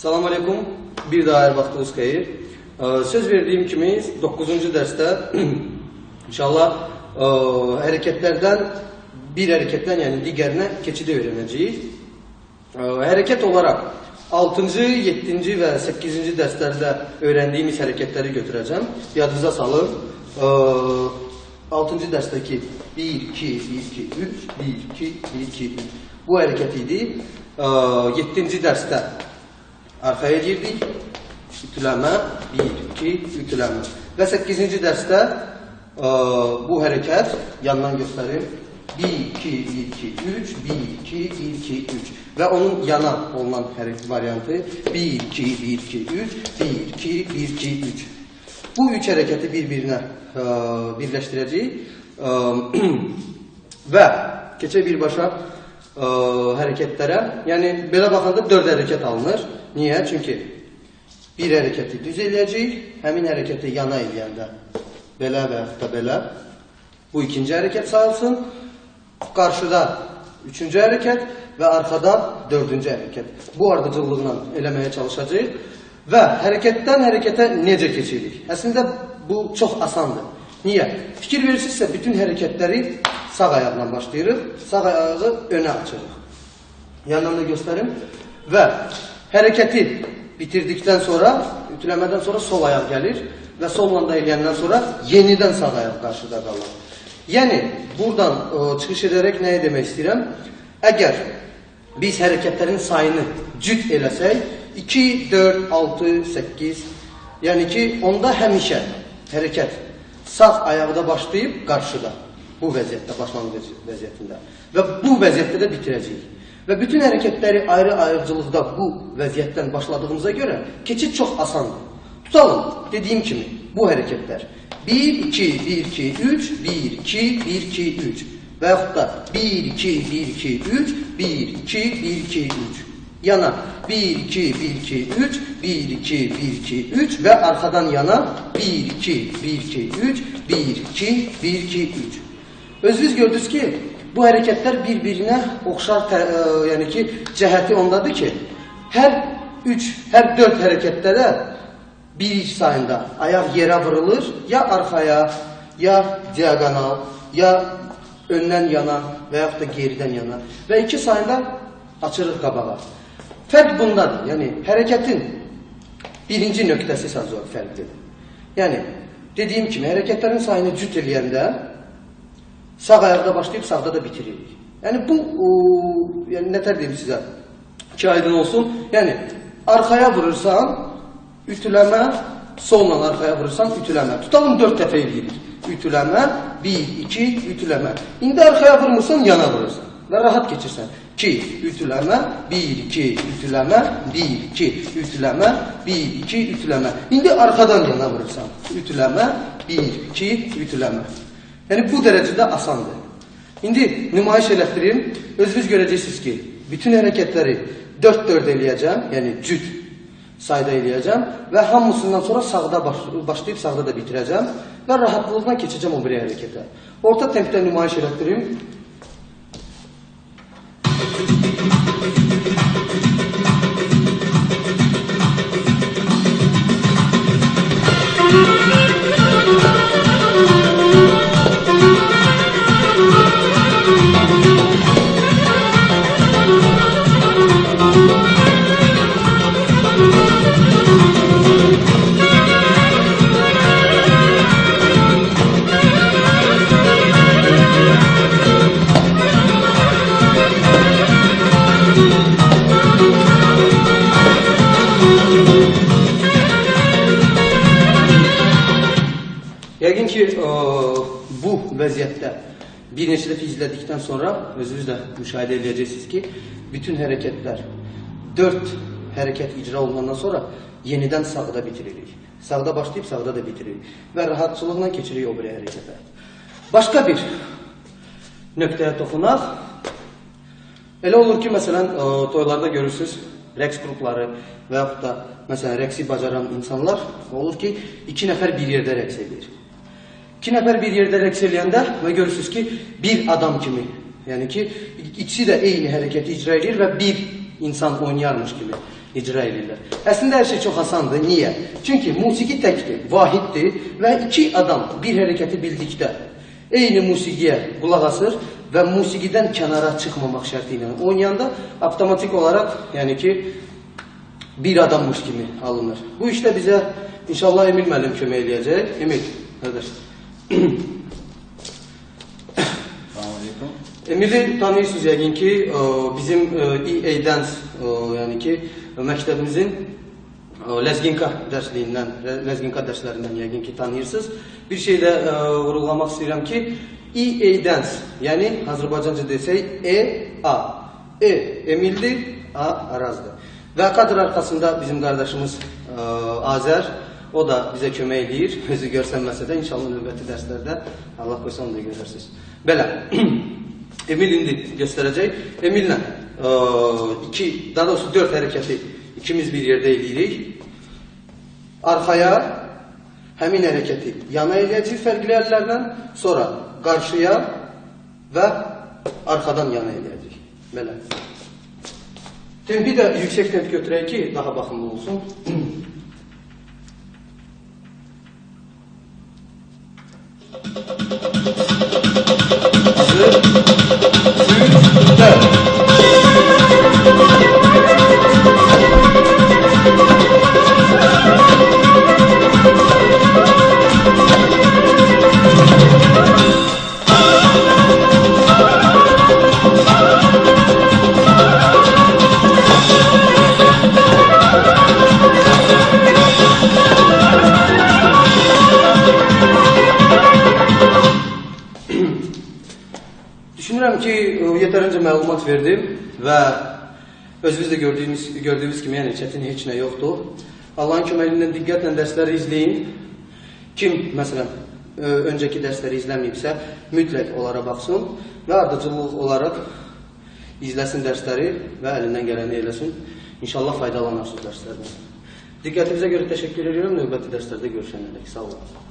Salam aleykum. Bir daha her vaxtınız xeyir. Söz verdiğim kimi 9. derste inşallah bir hareketdən yani digərinə keçidi öyrənəcəyik. Hərəkət olaraq 6. 7. və 8. dərslərdə öyrəndiyimiz hərəkətləri götürəcəm. Yadınıza salın. 6. dərsdəki 1, 2, 1, 2, 3, 1, 2, 1, 2, 3 bu hərəkət idi. 7. dərsdə arxaya girdik. Ütüləmə, 1, 2, ütüləmə. Və 8. dərsdə bu hərəkət yandan göstərim. 1, 2, 1, 2, 3, 1, 2, 1, 2, 3 və onun yana olunan hərəkət variantı 1, 2, 1, 2, 3, 1, 2, 1, 2, 3. Bu üç hərəkəti bir-birinə birləşdirəcəyik və keçək birbaşa hərəkətlərə. Yəni, belə baxanda 4 hərəkət alınır. Niyə? Çünki bir hərəkəti düz eləyəcəyik, həmin hərəkəti yana eləyəndə belə və yaxud da belə. Bu ikinci hərəkət sayılsın. Qarşıda 3-cü hərəkət və arxada 4-cü hərəkət. Bu ardıcıllıqla eləməyə çalışacağıq və hərəkətdən hərəkətə necə keçirik? Əslində bu çox asandır. Niyə? Fikir verirsinizsə bütün hərəkətləri sağ ayaqla başlayırıq, sağ ayağı önə açırıq. Yandan da göstərim və hərəkəti bitirdikdən sonra, ütüləmədən sonra sol ayaq gəlir və solla da eləyəndən sonra yenidən sağ ayaq qarşıda qalır. Yəni, buradan çıxış edərək nəyə demək istəyirəm? Əgər biz hərəkətlərin sayını cüt eləsək, 2, 4, 6, 8, yəni ki, onda həmişə hərəkət sağ ayaqda başlayıb qarşıda, bu vəziyyətdə, başlanğıc vəziyyətində və bu vəziyyətdə də bitirəcəyik. Və bütün hərəkətləri ayrı-ayrıcılıqda bu vəziyyətdən başladığımıza görə keçid çox asandır. Tutalım, dediyim kimi, bu hərəkətlər 1, 2, 1, 2, 3, 1, 2, 1, 2, 3 və yaxud da 1, 2, 1, 2, 3, 1, 2, 1, 2, 3 yana 1, 2, 1, 2, 3, 1, 2, 1, 2, 3 və arxadan yana 1, 2, 1, 2, 3, 1, 2, 1, 2, 3. Özünüz gördünüz ki, bu hərəkətlər bir-birinə oxşar, yəni ki, cəhəti ondadır ki, hər 4 hərəkətdə də bir sayında ayaq yerə vurulur, ya arxaya, ya diagonal, ya öndən yana və yaxud da geridən yana və 2 sayında açırıq qabağa. Fərq bundadır, yəni hərəkətin birinci nöqtəsi sadəcə fərqlidir. Yəni, dediyim kimi, hərəkətlərin sayını cüt eləyəndə sağ ayaqda başlayıb sağda da bitiririk. Yəni, bu, nətər deyim sizə, ki, aydın olsun, yəni, arxaya vurursan, ütüləmə, solla arxaya vurursan, ütüləmə. Tutalım 4 dəfə eləyirik. Ütüləmə, 1, 2, ütüləmə. İndi arxaya vurmursan, yana vurursan və rahat keçirsən. 2, ütüləmə, 1, 2, ütüləmə, 1, 2, ütüləmə, 1, 2, ütüləmə. İndi arxadan yana vurursan. Ütüləmə, 1, 2, ütüləmə. Yəni, bu dərəcədə asandır. İndi nümayiş elətdirim. Özünüz görəcəksiniz ki, bütün hərəkətləri 4-4 eləyəcəm, yəni cüt sayda eləyəcəm və hamısından sonra sağda başlayıb sağda da bitirəcəm və rahatlıqla keçəcəm o bir hərəkətə. Orta tempdə nümayiş elətdirim. Yəqin ki, bu vəziyyətdə bir neçə dəfə izlədikdən sonra özünüz də müşahidə edəcəksiniz ki, bütün hərəkətlər 4 hərəkət icra olunandan sonra yenidən sağda bitiririk. Sağda başlayıb sağda da bitiririk və rahatçılıqla keçirik o bir hərəkətə. Başqa bir nöqtəyə toxunaq. Elə olur ki, məsələn, toylarda görürsünüz, rəqs qrupları və yaxud da, məsələn, rəqsi bacaran insanlar olur ki, 2 nəfər bir yerdə rəqs edir. 2 nəfər bir yerdə rəqs eləyəndə və görürsünüz ki, bir adam kimi, yəni ki, ikisi də eyni hərəkəti icra edir və bir insan oynayarmış kimi. icra edirlər. Əslində hər şey çox asandır. Niyə? Çünki musiqi təkdir, vahiddir və iki adam bir hərəkəti bildikdə eyni musiqiyə qulaq asır və musiqidən kənara çıxmamaq şərti ilə oynayanda avtomatik olaraq, yəni ki, bir adammış kimi alınır. Bu işdə bizə inşallah Emil müəllim kömək eləyəcək. Emil, qardaş. Emili tanıyırsınız yəqin ki, bizim EA Dance, yəni ki, məktəbimizin Ləzginka dərslərindən yəqin ki, tanıyırsınız. Bir şey də vurğulamaq istəyirəm ki, EA Dance, yəni Azərbaycanca desək E-A. E Emildir, A Arazdır. Və kadr arxasında bizim qardaşımız Azər, o da bizə kömək edir, özü görsənməsə də inşallah növbəti dərslərdə Allah qoysa onu da görərsiniz. Belə, Emil indi göstərəcək. Emillə daha doğrusu 4 hərəkəti ikimiz bir yerdə eləyirik. Arxaya həmin hərəkəti yana eləyəcək fərqli əllərlə, sonra qarşıya və arxadan yana eləyəcək. Belə. Tempi də yüksək temp götürək ki, daha baxımlı olsun. Hazır. 3, 4. Düşünürəm ki, yetərincə məlumat verdim və özünüz də gördüyünüz kimi, yəni çətin heç nə yoxdur. Allahın köməlindən diqqətlə dərsləri izləyin. Kim, məsələn, öncəki dərsləri izləməyibsə, mütləq onlara baxsın və ardıcıllıq olaraq izləsin dərsləri və əlindən gələni eləsin. İnşallah faydalanarsınız dərslərdən. Diqqətinizə görə təşəkkür edirəm. Növbəti dərslərdə görüşənədək. Sağ olun.